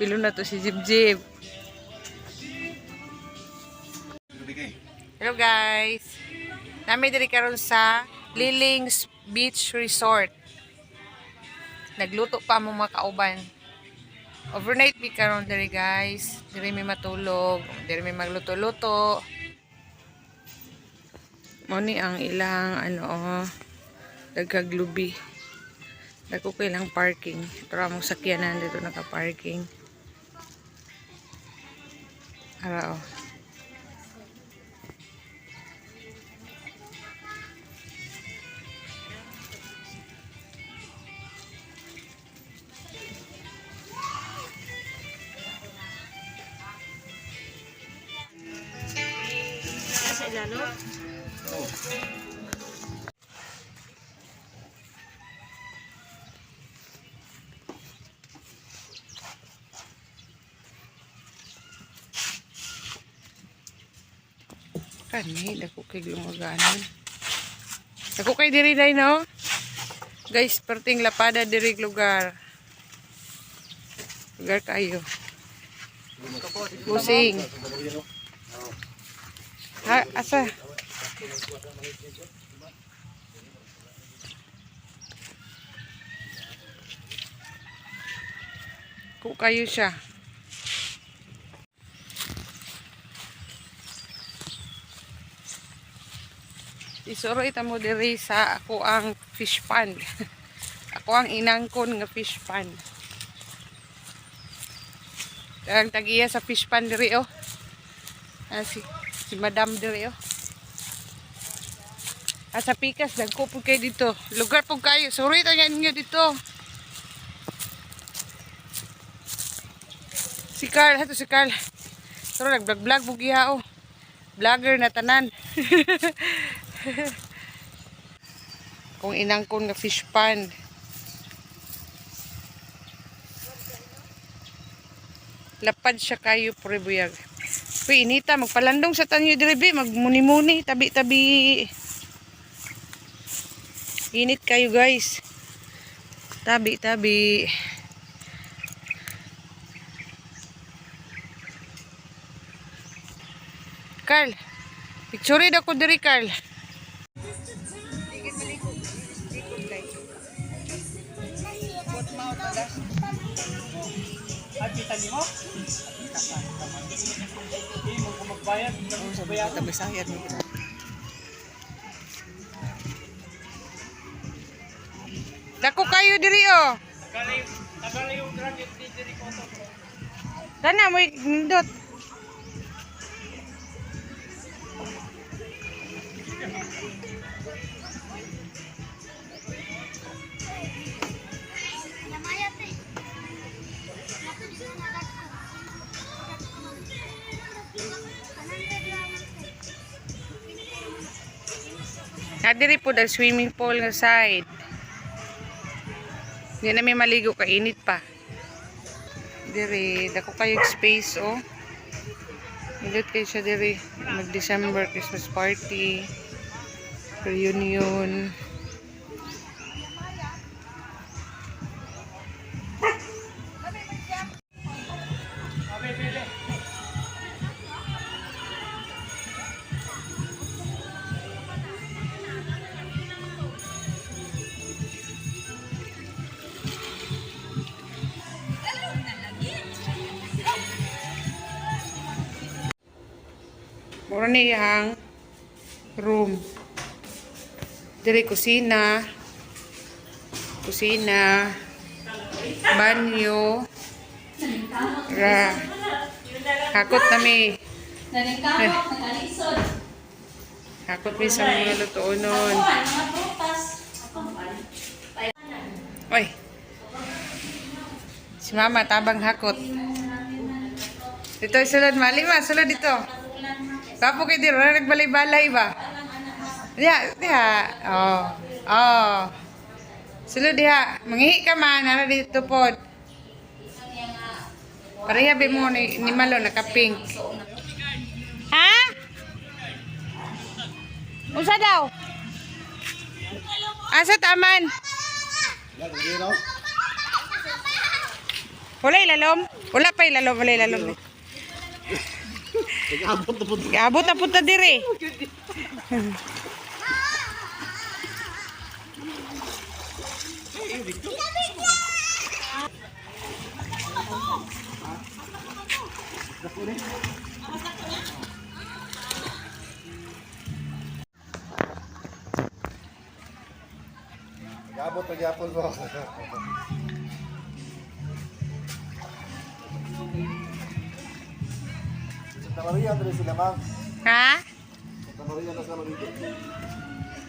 Pilo na to si Jib. Hello guys. Nami diri karon sa Lilings Beach Resort. Nagluto pa mo mga kauban. Overnight mi karon diri guys. Diri mi matulog, diri mi magluto-luto. Mo ni ang ilang dagkaglubi. Dako ko ilang parking. Pero among sakyanan dito naka-parking. Ara oh. Lalo? Oh. Kani, dako kay lumaganon. Dako kay diri day no? Guys, perting lapada diri lugar. Lugar kayo. Pusing. Ha, asa? Kung kayo siya. Isuro ita mo diri sa ako ang fish pond. Ako ang inangkon nga fish pond. Ang tagiya sa fish pond diri oh. Si Madam diri oh. Asa pikas dagko pud kay dito. Lugar pud kayo. Sorry ta ninyo dito. Si Carl, hato si Carl. Pero nag-vlog pud giha oh. Vlogger na tanan. Kung inangkon nga fish pond. Lapad siya kayo prebuyag. Uy, inita, magpalandong sa tanyo diribi, magmuni-muni, tabi-tabi. Init kayo guys. Tabi-tabi. Carl, picture na ko diri Carl. Kita niyo mo? Hindi mo ko magbayad. Kita Bisaya mo. Dako kayo diri oh. Tagala yung granite diri ko to. Kana mo indot. Nadiri po dal swimming pool nga side. Hindi na may maligo ka, init pa. Diri, dako kayo space oh. Indot kayo siya diri. Mag-December Christmas party. Reunion. Mura niyang room. Diri kusina. Kusina. Banyo. Hakot nami. Hakot mi sa mga lutuonon. Oy. Si mama tabang hakot. Dito sulod malima, sulod dito. Kapo kay dito, nagbalay-balay ba? Diha. Oh. Sulod diha. Manghihi ka man, ano dito pod. Pareha ba mo ni Malo naka-pink? Ha? Usa daw? Asa taman? Wala ilalom? Wala pa ilalom, wala ilalom. Abot na punta diri. Abot na gyapon mo. Santa Maria dali sila ma'am. Ha? Santa Maria na sa Maria.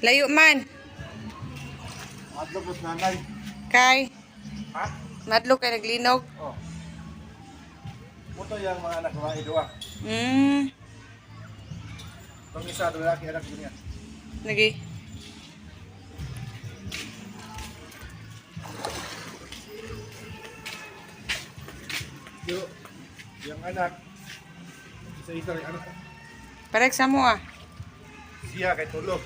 Layo man. Adlo pud nanay. Kay. Ha? Madlo kay naglinog. Oh. Muto yang mga anak mga idua. Tong isa lalaki anak niya. Lagi. Yo, yang anak isa-isa rin anak. Parek sa mo ah. Siya kay tulog.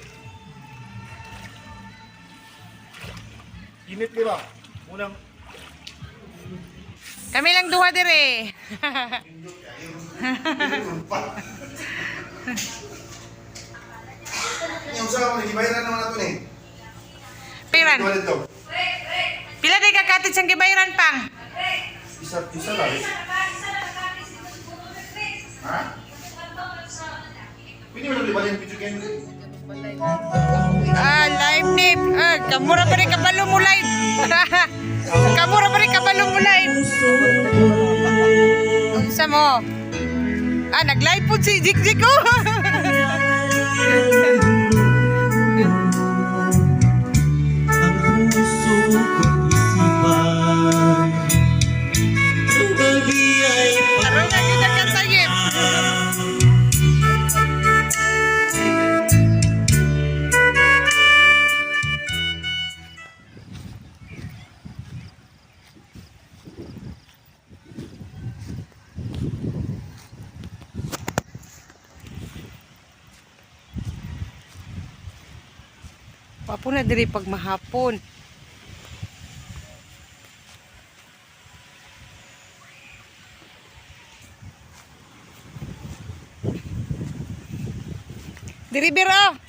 Init di ba? Unang Kami lang duha dire. yung sa mga gibayran naman nato ni. Piran. Tuwa dito. Pila day kakatid sang gibayran pang? Isa lang. Ha? Pwede mo na libalin yung video game. Ah, live nip. Ah, kamura pa rin kabalo mo live. Kamura pa rin kabalo mo live. Unsa mo? Ah, nag-live po si Jik Jik ko. Karoon na kita kasayip. Papo na diri pag mahapon. Diri biro.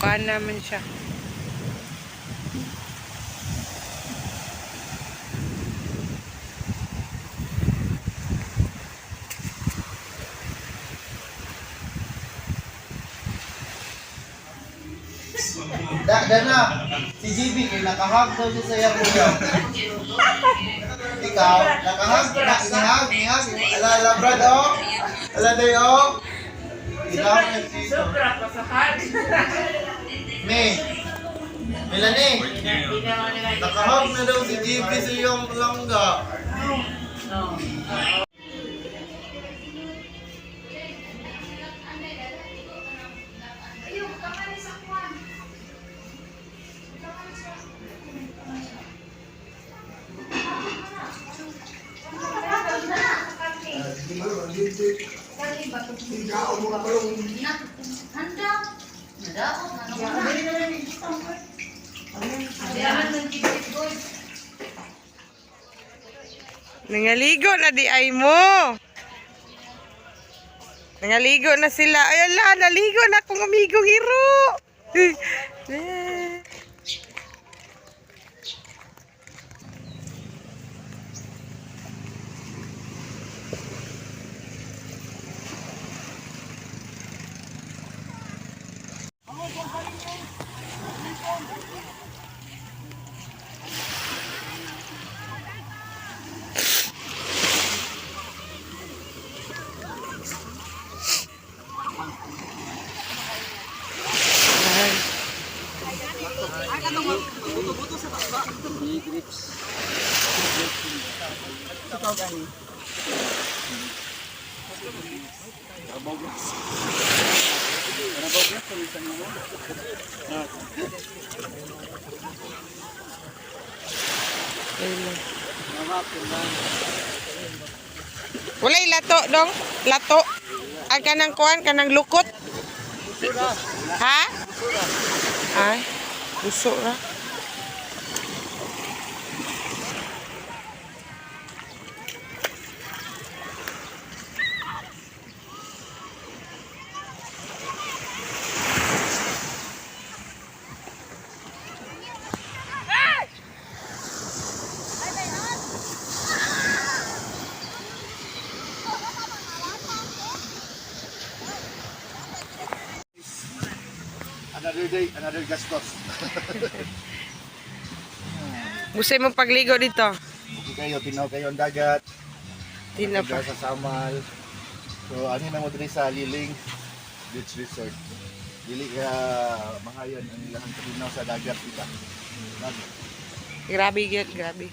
Bukaan naman siya. Dana, si GB kay nakahag daw siya sa iya kuya. Ikaw, nakahag, ihag, ala brad oh. Ala day oh. Ikaw na dito. Me. Melanie. Nakahag na daw si GB sa iyong langga. Nangaligo na di ay mo. Nangaligo na sila. Ay ala, naligo na kung amigong hiro. grips. Ikaw gani. Trabaw glass. Trabaw glass, palitan mo. Ayun. Walay lato dong, lato. Ang kanang kuan, kanang lukot. Ha? Ay, buso ra. Another day, another gastos. Gusto mo pagligo dito? Okay kayo, tinaw kayo ang dagat. Tina pa. Sa Samal. So, ano na mo diri sa Liling Beach Resort. Dili ka mga yan ang ilang tinaw sa dagat, diba? Grabe, grabe.